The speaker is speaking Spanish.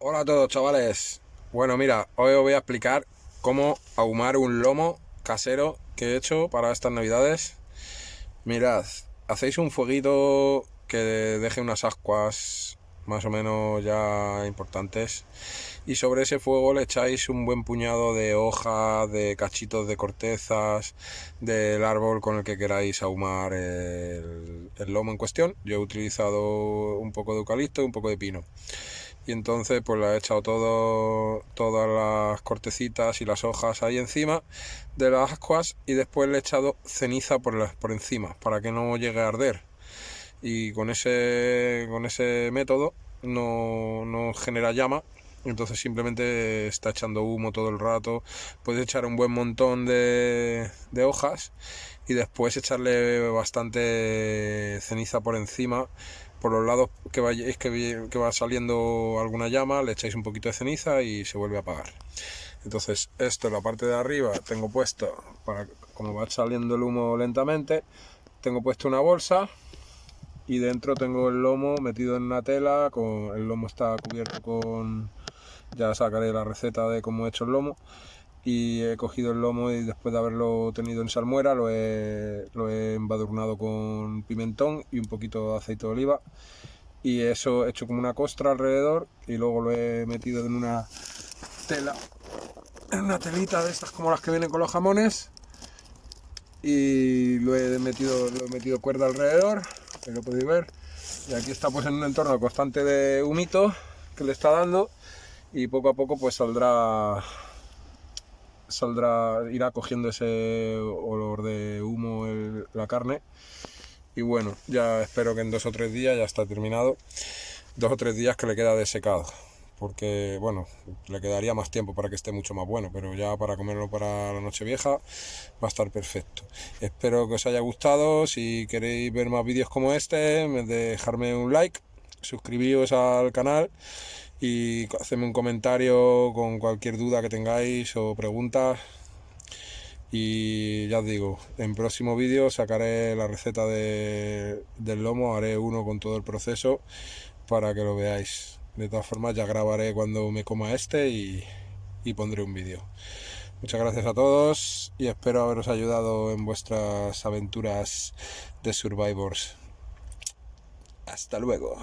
Hola a todos, chavales. Bueno, mira, hoy os voy a explicar cómo ahumar un lomo casero que he hecho para estas navidades. Mirad, hacéis un fueguito que deje unas ascuas más o menos ya importantes y sobre ese fuego le echáis un buen puñado de hojas, de cachitos de cortezas del árbol con el que queráis ahumar el lomo en cuestión. Yo he utilizado un poco de eucalipto y un poco de pino. Y entonces pues le he echado todas las cortecitas y las hojas ahí encima de las ascuas y después le he echado ceniza por encima para que no llegue a arder. Y con ese método no genera llama, entonces simplemente está echando humo todo el rato. Puedes echar un buen montón de hojas y después echarle bastante ceniza por encima. Por los lados que vayáis que va saliendo alguna llama, le echáis un poquito de ceniza y se vuelve a apagar. Entonces esto en la parte de arriba tengo puesto, para como va saliendo el humo lentamente, tengo puesto una bolsa y dentro tengo el lomo metido en una tela. El lomo está cubierto con... Ya sacaré la receta de cómo he hecho el lomo. Y he cogido el lomo y después de haberlo tenido en salmuera lo he embadurnado con pimentón y un poquito de aceite de oliva. Y eso he hecho como una costra alrededor y luego lo he metido en una tela, en una telita de estas como las que vienen con los jamones. Y lo he metido cuerda alrededor, que lo podéis ver. Y aquí está pues en un entorno constante de humito que le está dando y poco a poco pues irá cogiendo ese olor de humo la carne. Y bueno, ya espero que en 2 o 3 días ya está terminado. 2 o 3 días que le queda de secado, porque bueno, le quedaría más tiempo para que esté mucho más bueno, pero ya para comerlo para la Nochevieja va a estar perfecto. Espero que os haya gustado. Si queréis ver más vídeos como este, dejarme un like, suscribíos al canal y hacedme un comentario con cualquier duda que tengáis o preguntas. Y ya os digo, en próximo vídeo sacaré la receta del lomo, haré uno con todo el proceso para que lo veáis. De todas formas ya grabaré cuando me coma este y pondré un vídeo. Muchas gracias a todos y espero haberos ayudado en vuestras aventuras de Survivors. Hasta luego.